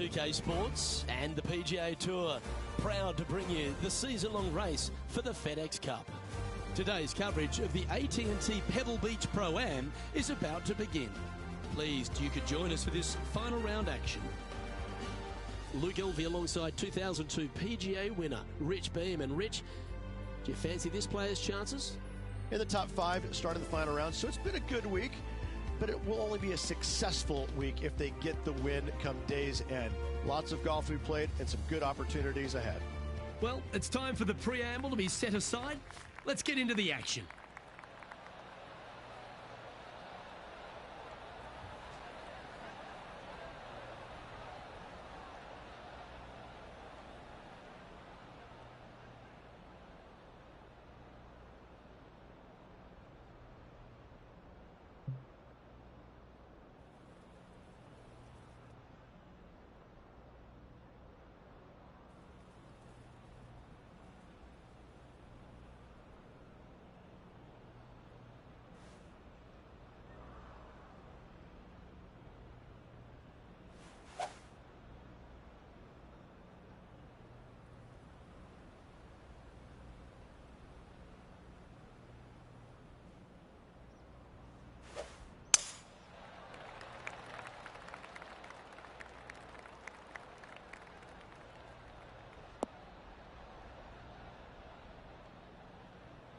2K Sports and the PGA Tour, proud to bring you the season-long race for the FedEx Cup. Today's coverage of the AT&T Pebble Beach Pro-Am is about to begin. Pleased you could join us for this final round action. Luke Elvey alongside 2002 PGA winner Rich Beam. And Rich, do you fancy this player's chances? In the top five starting the final round, so it's been a good week, but it will only be a successful week if they get the win come day's end. Lots of golf we played and some good opportunities ahead. Well, it's time for the preamble to be set aside. Let's get into the action.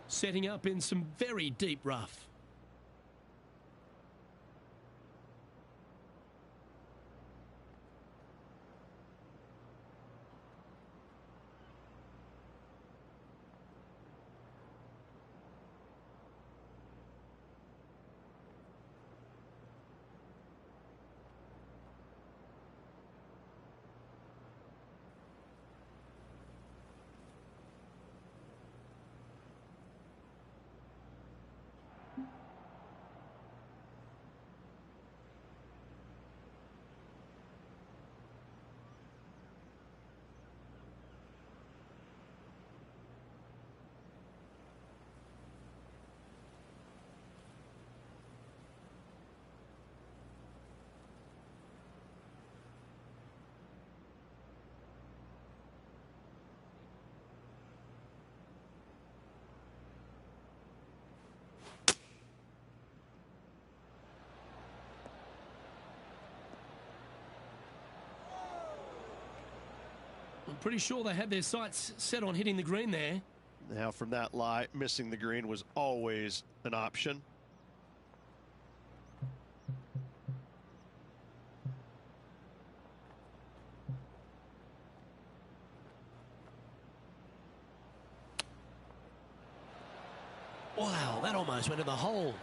Setting up in some very deep rough. I'm pretty sure they had their sights set on hitting the green there. Now from that lie, missing the green was always an option. Wow, that almost went in the hole.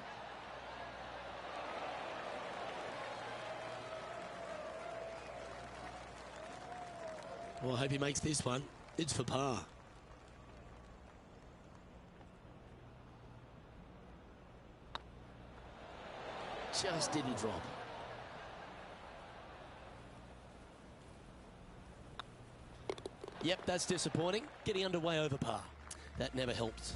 Well, I hope he makes this one. It's for par. Just didn't drop. Yep, that's disappointing. Getting underway over par. That never helped.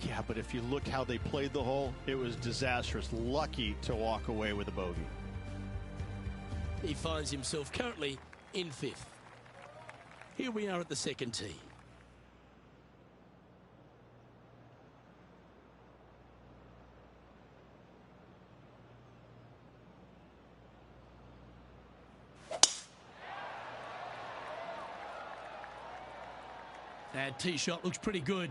Yeah, but if you look how they played the hole, it was disastrous. Lucky to walk away with a bogey. He finds himself currently in fifth. Here we are at the second tee. That tee shot looks pretty good.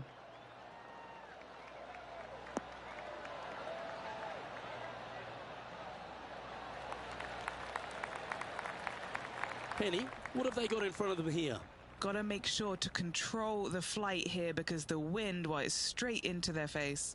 Penny, what have they got in front of them here? Got to make sure to control the flight here because the wind is straight into their face.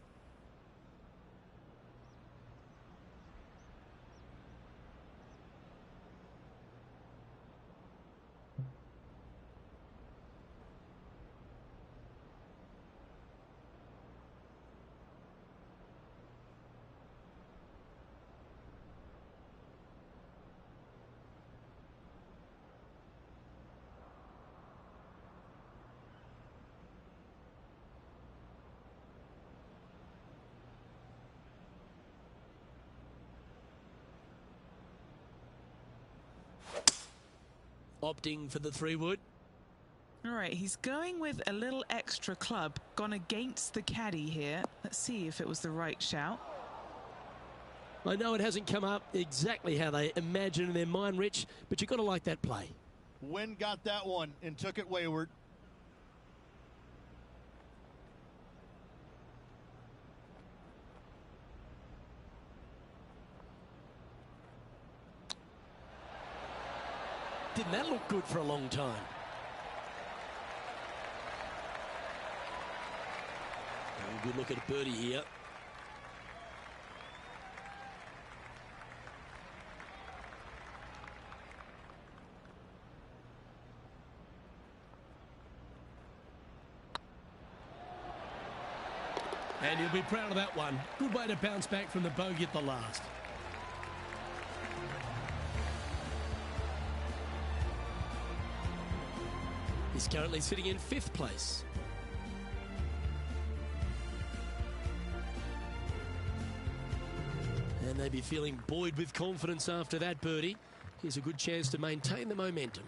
opting for the 3-wood. All right, he's going with a little extra club, gone against the caddy here. Let's see if it was the right shout. I know it hasn't come up exactly how they imagine in their mind, Rich, but you've got to like that play. Wynn got that one and took it wayward. Didn't that look good for a long time? A good look at a birdie here. And he'll be proud of that one. Good way to bounce back from the bogey at the last. He's currently sitting in 5th place. And they'd be feeling buoyed with confidence after that birdie. Here's a good chance to maintain the momentum.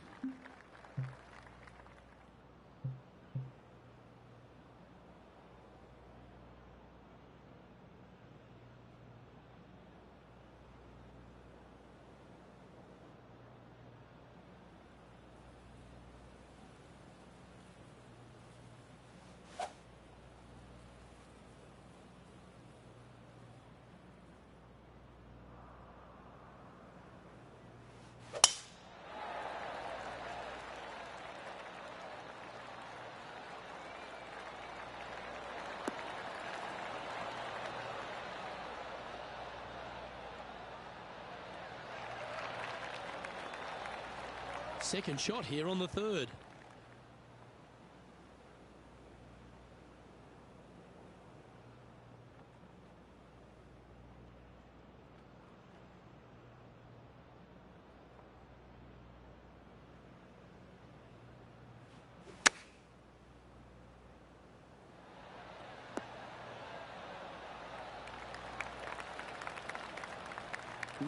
Second shot here on the 3rd.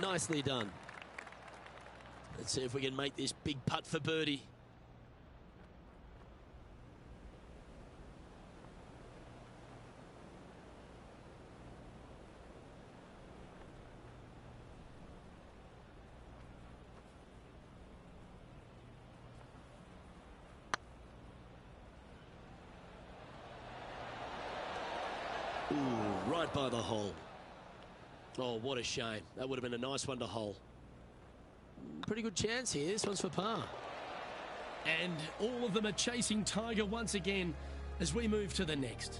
Nicely done. Let's see if we can make this big putt for birdie. Ooh, right by the hole. Oh, what a shame. That would have been a nice one to hole. Pretty good chance here. This one's for par. And all of them are chasing Tiger once again as we move to the next.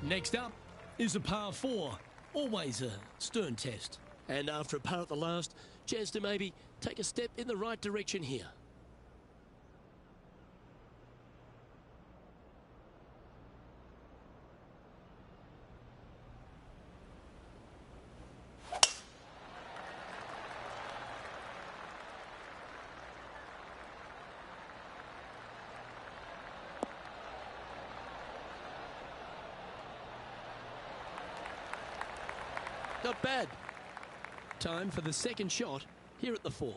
Next up is a par 4. Always a stern test. And after a par at the last, chance to maybe take a step in the right direction here. Not bad. Time for the second shot here at the 4th.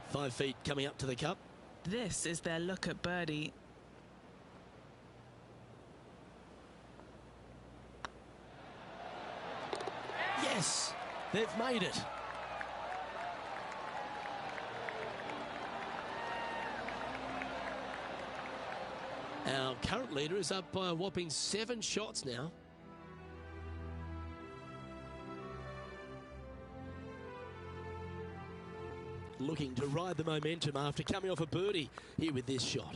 Five feet coming up to the cup. This is their look at birdie. Yes, they've made it. Our current leader is up by a whopping 7 shots now. Looking to ride the momentum after coming off a birdie here with this shot.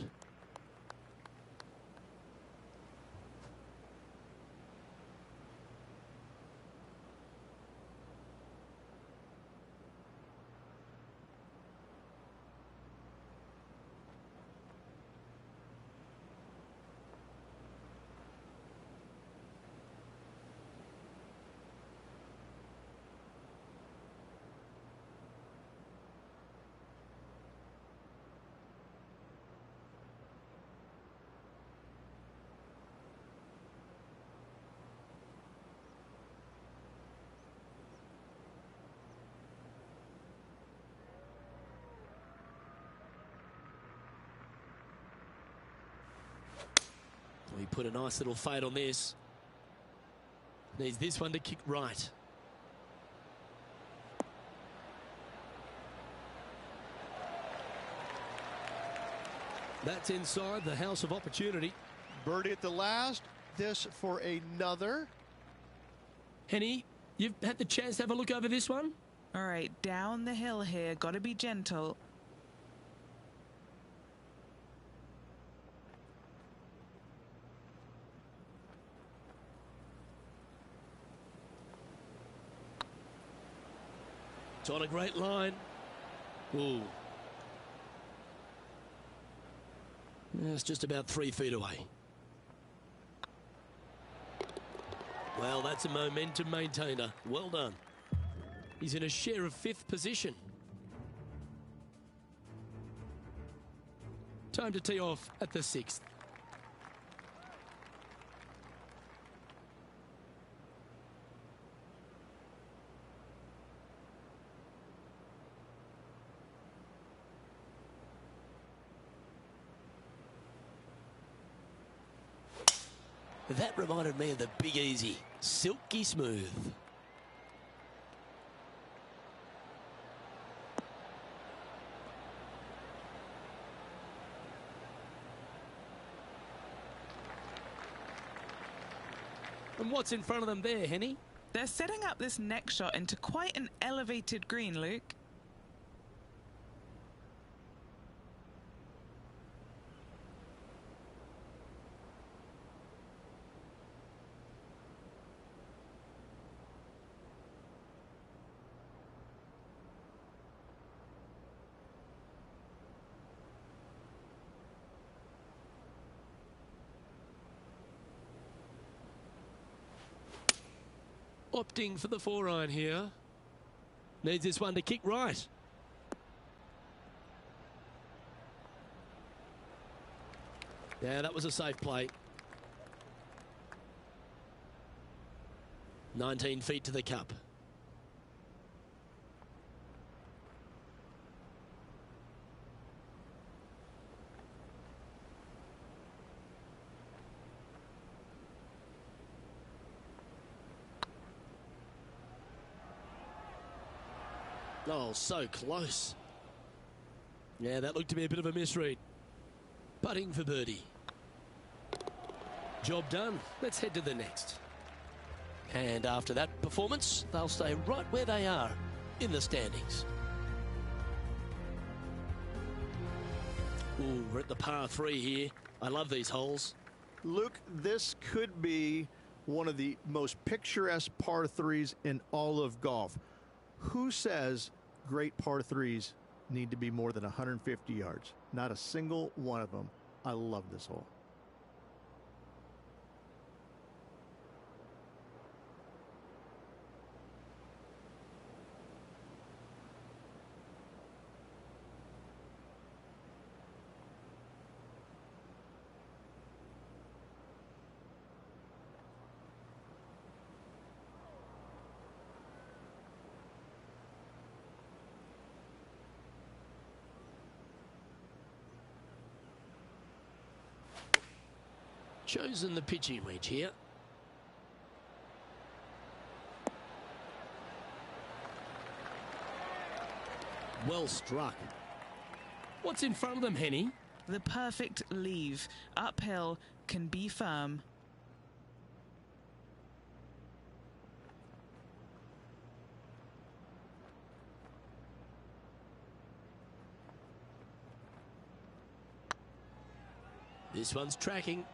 He put a nice little fade on this. Needs this one to kick right. That's inside the house of opportunity. Birdie at the last. This for another. Henny, you've had the chance to have a look over this one? All right, down the hill here. Got to be gentle. It's on a great line. Ooh. It's just about 3 feet away. Well, that's a momentum maintainer. Well done. He's in a share of 5th position. Time to tee off at the 6th. That reminded me of the Big Easy. Silky smooth. And what's in front of them there, Henny? They're setting up this next shot into quite an elevated green, Luke. Opting for the 4-iron here. Needs this one to kick right. Yeah, that was a safe play. 19 feet to the cup. Oh, so close. Yeah, that looked to be a bit of a misread. Putting for birdie. Job done. Let's head to the next. And after that performance, they'll stay right where they are in the standings. Ooh, we're at the par 3 here. I love these holes. Luke, this could be one of the most picturesque par 3s in all of golf. Who says great par 3s need to be more than 150 yards? Not a single one of them. I love this hole. Chosen the pitching wedge here. Well struck. What's in front of them, Henny? The perfect leave. Uphill, can be firm. This one's tracking.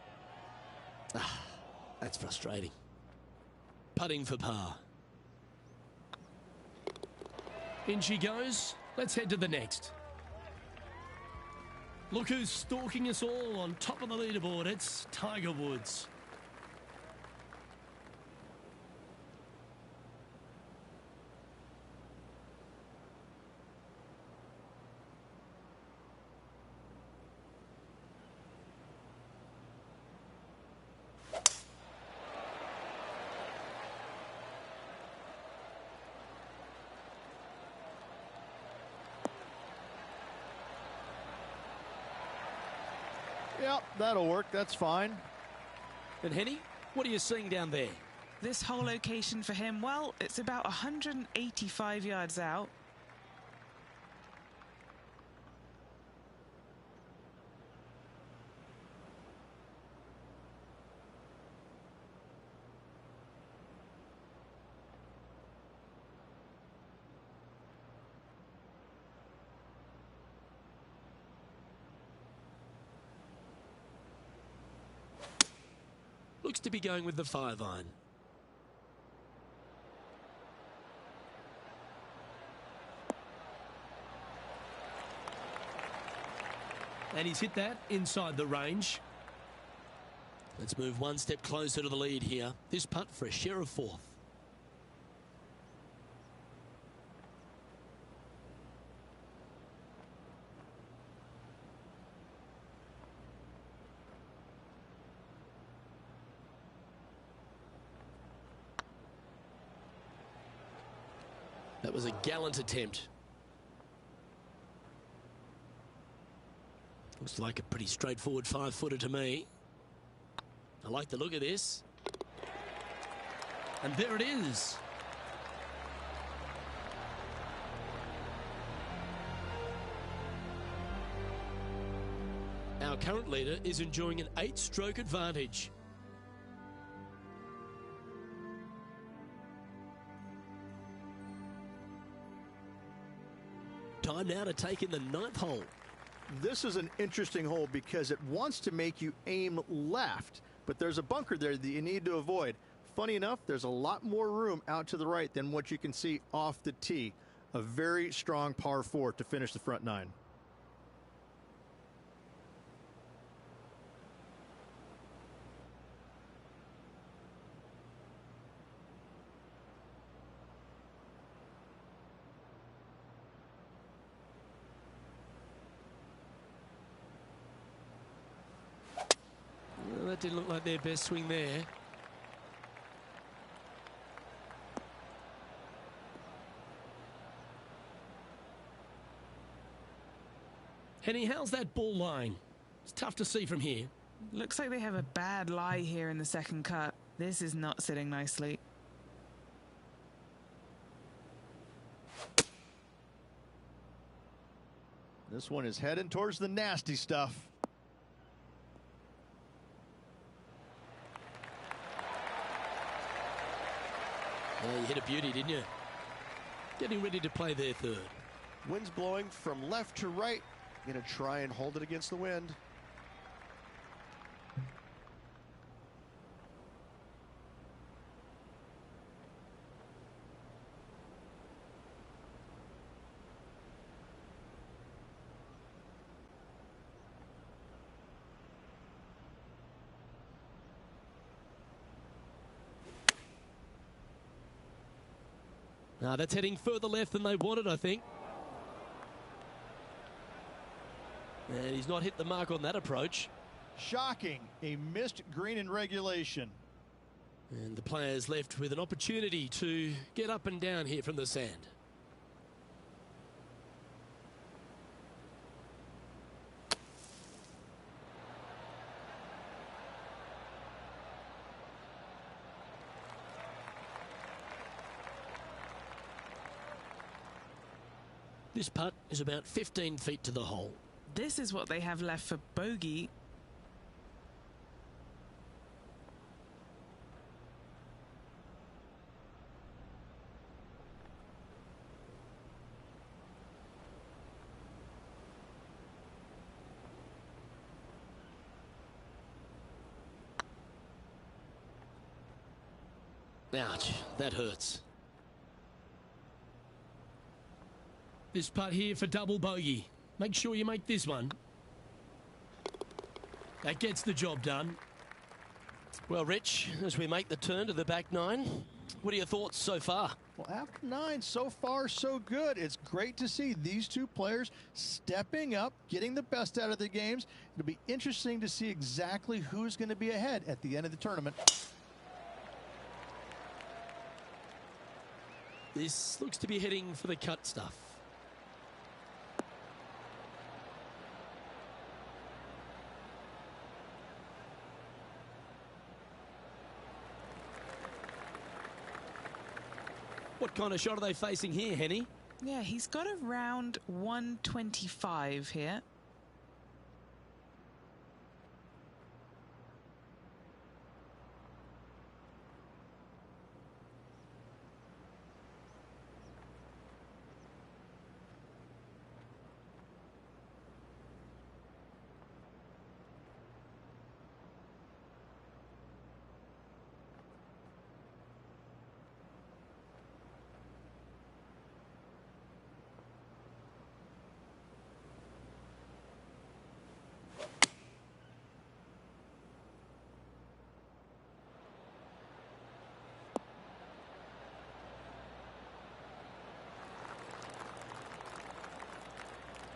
Ah, that's frustrating. Putting for par. In she goes. Let's head to the next. Look who's stalking us all on top of the leaderboard. It's Tiger Woods. Yep, that'll work. That's fine. And Henny, what are you seeing down there? This whole location for him, well, it's about 185 yards out. Looks to be going with the 5-iron. And he's hit that inside the range. Let's move one step closer to the lead here. This putt for a share of 4th. That was a gallant attempt. Looks like a pretty straightforward 5-footer to me. I like the look of this. And there it is. Our current leader is enjoying an 8-stroke advantage. Time now to take in the 9th hole. This is an interesting hole because it wants to make you aim left, but there's a bunker there that you need to avoid. Funny enough, there's a lot more room out to the right than what you can see off the tee. A very strong par 4 to finish the front 9. That didn't look like their best swing there. Henny, how's that ball line? It's tough to see from here. Looks like they have a bad lie here in the second cut. This is not sitting nicely. This one is heading towards the nasty stuff. You hit a beauty, didn't you? Getting ready to play their 3rd. Wind's blowing from left to right. Going to try and hold it against the wind. Now that's heading further left than they wanted, I think. And he's not hit the mark on that approach. Shocking. A missed green in regulation. And the players left with an opportunity to get up and down here from the sand. This putt is about 15 feet to the hole. This is what they have left for bogey. Ouch, that hurts. This putt here for double bogey. Make sure you make this one. That gets the job done. Well, Rich, as we make the turn to the back 9, what are your thoughts so far? Well, after 9, so far so good. It's great to see these two players stepping up, getting the best out of their games. It'll be interesting to see exactly who's going to be ahead at the end of the tournament. This looks to be heading for the cut stuff. What kind of shot are they facing here, Henny? Yeah, he's got around 125 here.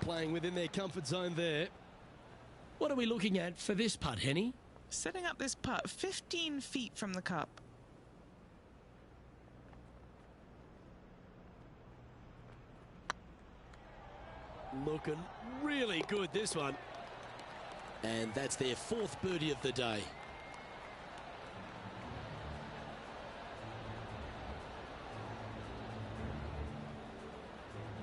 Playing within their comfort zone there. What are we looking at for this putt, Henny? Setting up this putt 15 feet from the cup. Looking really good, this one. And that's their 4th birdie of the day.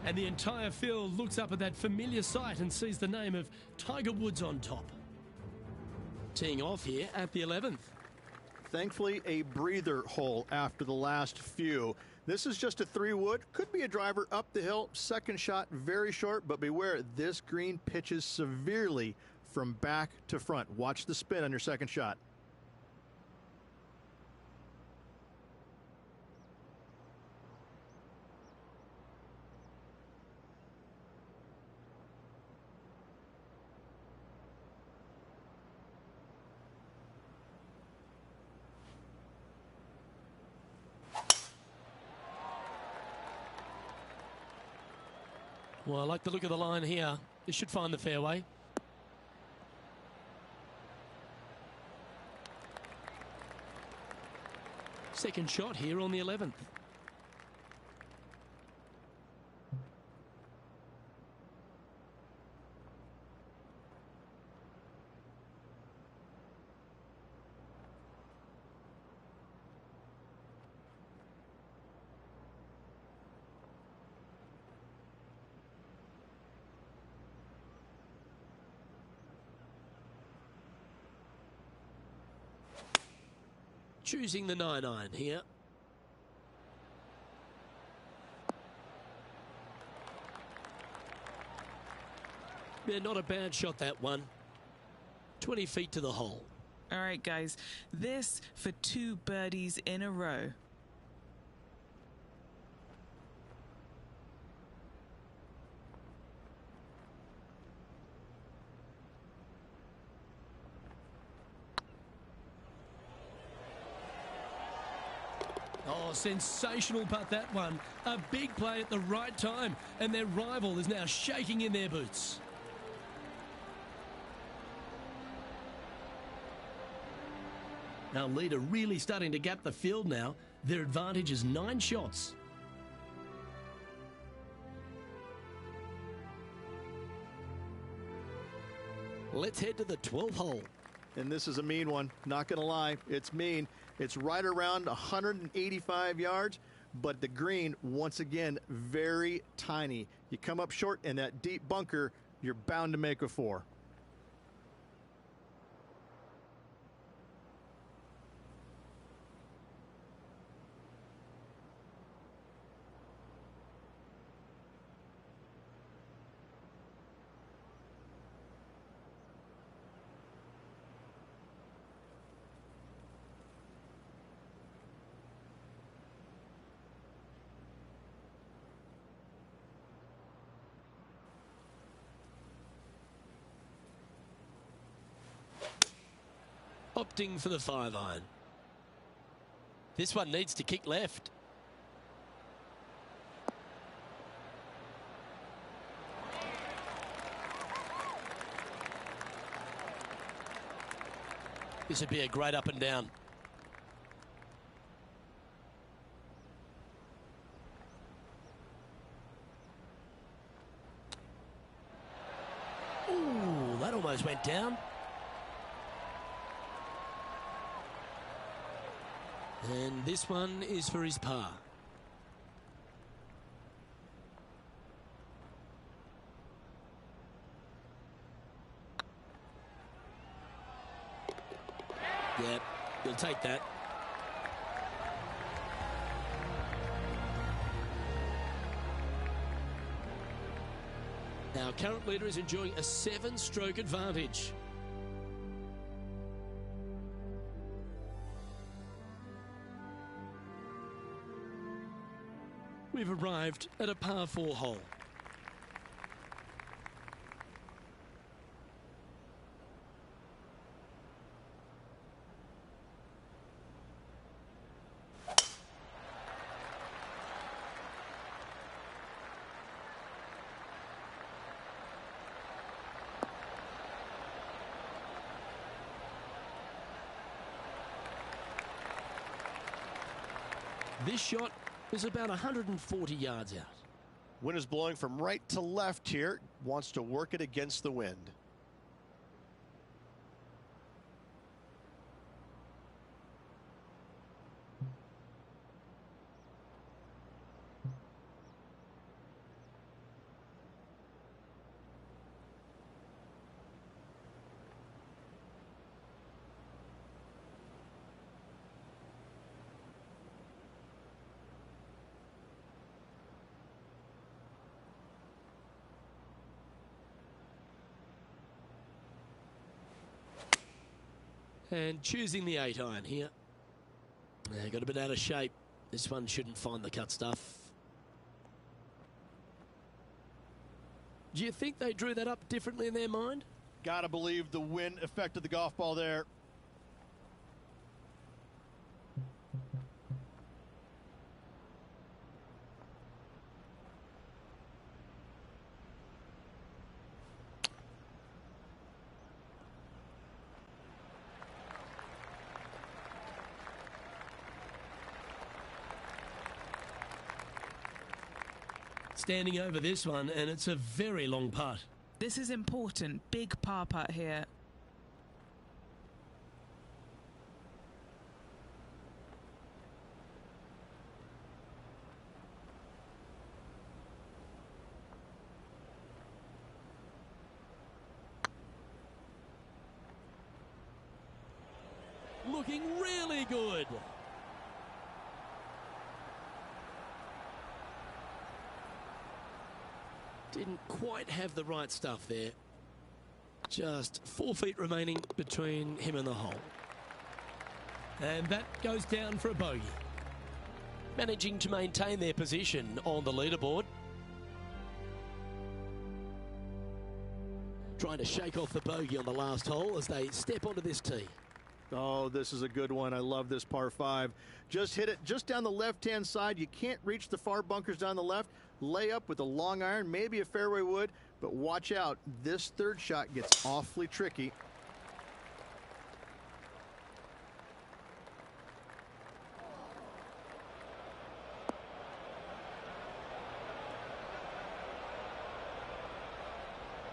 And the entire field looks up at that familiar sight and sees the name of Tiger Woods on top. Teeing off here at the 11th. Thankfully, a breather hole after the last few. This is just a 3-wood. Could be a driver up the hill. Second shot, very short, but beware, this green pitches severely from back to front. Watch the spin on your second shot. Well, I like the look of the line here. This should find the fairway. Second shot here on the 11th. Choosing the 9-iron here. Yeah, not a bad shot, that one. 20 feet to the hole. All right, guys, this for 2 birdies in a row. Oh, sensational putt, that one. A big play at the right time, and their rival is now shaking in their boots. Now, leader really starting to gap the field now. Their advantage is 9 shots. Let's head to the 12th hole. And this is a mean one. Not going to lie. It's mean. It's right around 185 yards, but the green, once again, very tiny. You come up short in that deep bunker, you're bound to make a 4. Opting for the 5-iron. This one needs to kick left. This would be a great up and down. Ooh, that almost went down. And this one is for his par. Yeah, he'll take that. Our current leader is enjoying a 7-stroke advantage. We've arrived at a par 4 hole. This shot is about 140 yards out. Wind is blowing from right to left here. Wants to work it against the wind. And choosing the 8-iron here. Got a bit out of shape. This one shouldn't find the cut stuff. Do you think they drew that up differently in their mind? Gotta believe the wind affected the golf ball there. Standing over this one, and it's a very long putt. This is important. Big par putt here. Looking really good. Didn't quite have the right stuff there. Just 4 feet remaining between him and the hole. And that goes down for a bogey. Managing to maintain their position on the leaderboard. Trying to shake off the bogey on the last hole as they step onto this tee. Oh, this is a good one. I love this par 5. Just hit it just down the left-hand side. You can't reach the far bunkers down the left. Lay up with a long iron, maybe a fairway wood, but watch out. This third shot gets awfully tricky.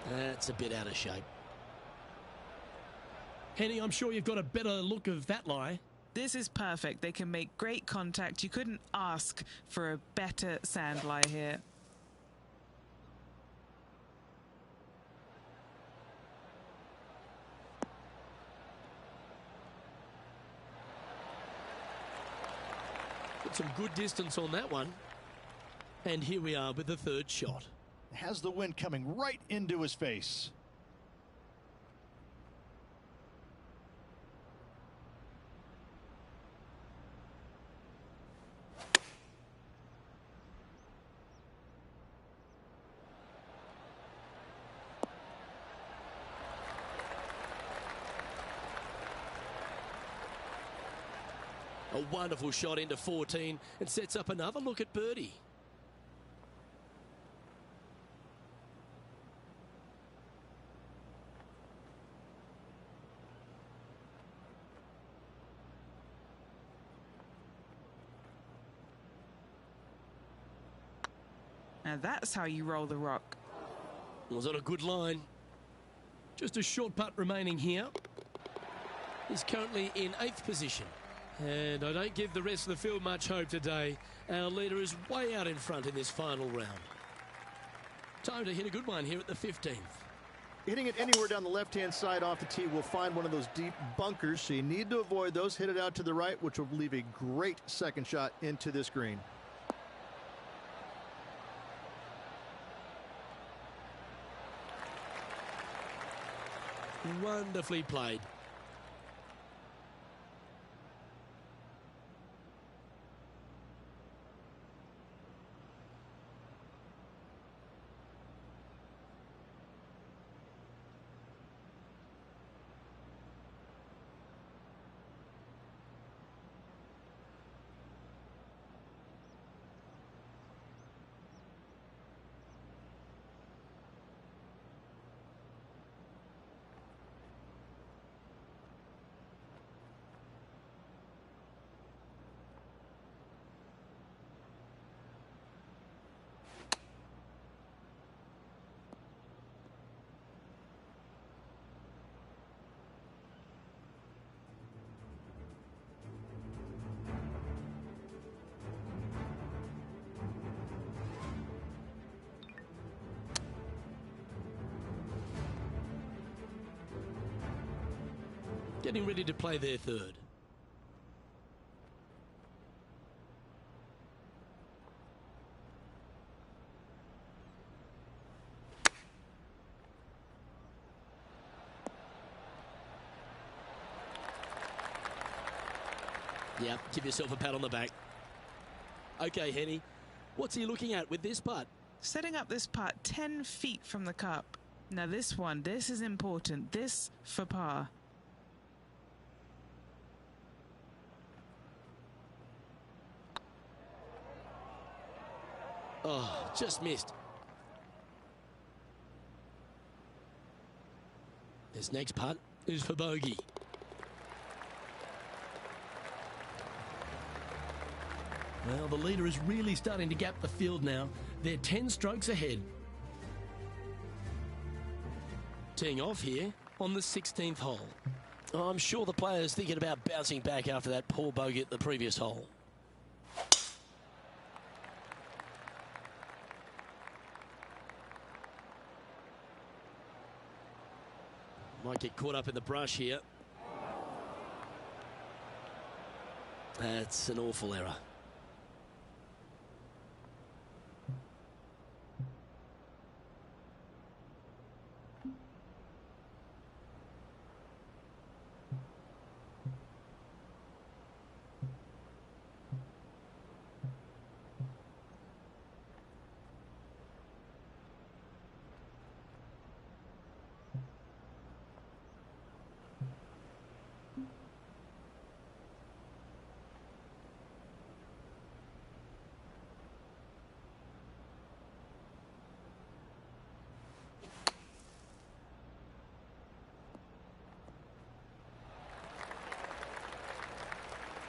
That's a bit out of shape. Henny, I'm sure you've got a better look of that lie. This is perfect. They can make great contact. You couldn't ask for a better sand lie here. Got some good distance on that one. And here we are with the third shot. Has the wind coming right into his face. A wonderful shot into 14 and sets up another look at birdie. Now that's how you roll the rock. Was on a good line. Just a short putt remaining here. He's currently in 8th position. And I don't give the rest of the field much hope today. Our leader is way out in front in this final round. Time to hit a good one here at the 15th. Hitting it anywhere down the left-hand side off the tee will find one of those deep bunkers, so you need to avoid those. Hit it out to the right, which will leave a great second shot into this green. Wonderfully played. Getting ready to play their third. Yep, give yourself a pat on the back. Okay, Henny, what's he looking at with this putt? Setting up this putt 10 feet from the cup. Now this is important. This for par. Oh, just missed. This next putt is for bogey. Well, the leader is really starting to gap the field now. They're 10 strokes ahead. Teeing off here on the 16th hole. Oh, I'm sure the player's thinking about bouncing back after that poor bogey at the previous hole. Might get caught up in the brush here. That's an awful error.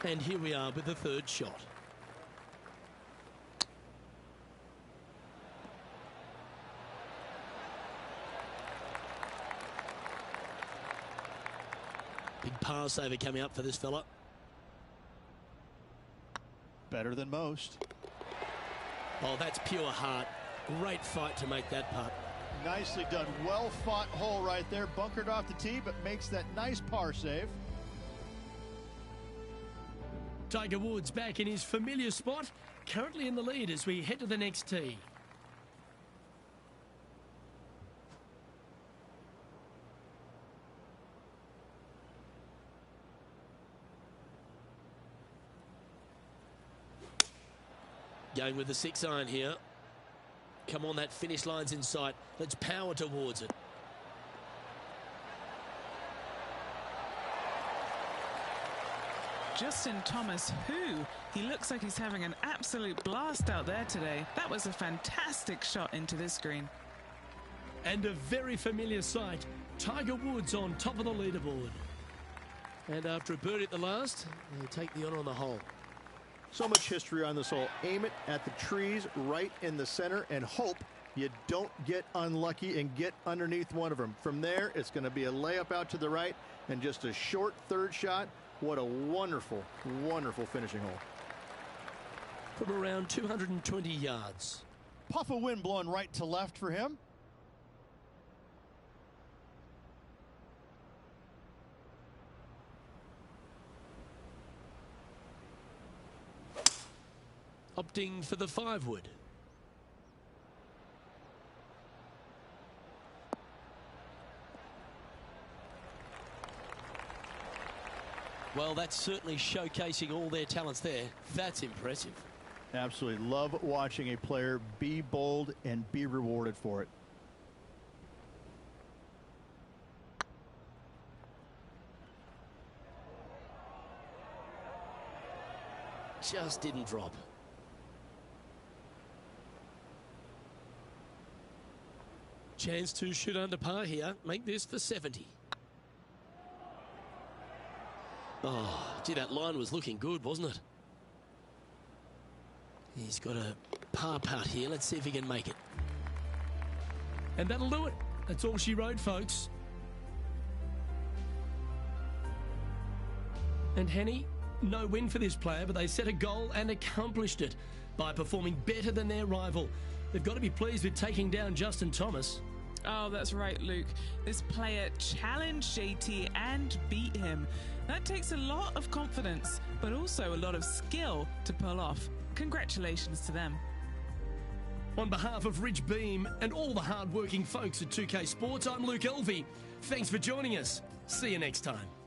And here we are with the third shot. Big par saver coming up for this fella. Better than most. Oh, that's pure heart. Great fight to make that putt. Nicely done. Well fought hole right there. Bunkered off the tee, but makes that nice par save. Tiger Woods back in his familiar spot, currently in the lead as we head to the next tee. Going with the 6-iron here. Come on, that finish line's in sight. Let's power towards it. Justin Thomas, he looks like he's having an absolute blast out there today. That was a fantastic shot into this green. And a very familiar sight. Tiger Woods on top of the leaderboard. And after a birdie at the last, they take the honour on the hole. So much history on this hole. Aim it at the trees right in the center and hope you don't get unlucky and get underneath one of them. From there, it's going to be a layup out to the right and just a short third shot. What a wonderful, wonderful finishing hole. From around 220 yards. Puff of wind blowing right to left for him. opting for the 5-wood. Well, that's certainly showcasing all their talents there. That's impressive. Absolutely love watching a player be bold and be rewarded for it. Just didn't drop. Chance to shoot under par here. Make this for 70. Oh, gee, that line was looking good, wasn't it? He's got a par putt here. Let's see if he can make it. And that'll do it. That's all she wrote, folks. And Henny, no win for this player, but they set a goal and accomplished it by performing better than their rival. They've got to be pleased with taking down Justin Thomas. Oh, that's right, Luke. This player challenged JT and beat him. That takes a lot of confidence, but also a lot of skill to pull off. Congratulations to them. On behalf of Rich Beam and all the hard-working folks at 2K Sports, I'm Luke Elvey. Thanks for joining us. See you next time.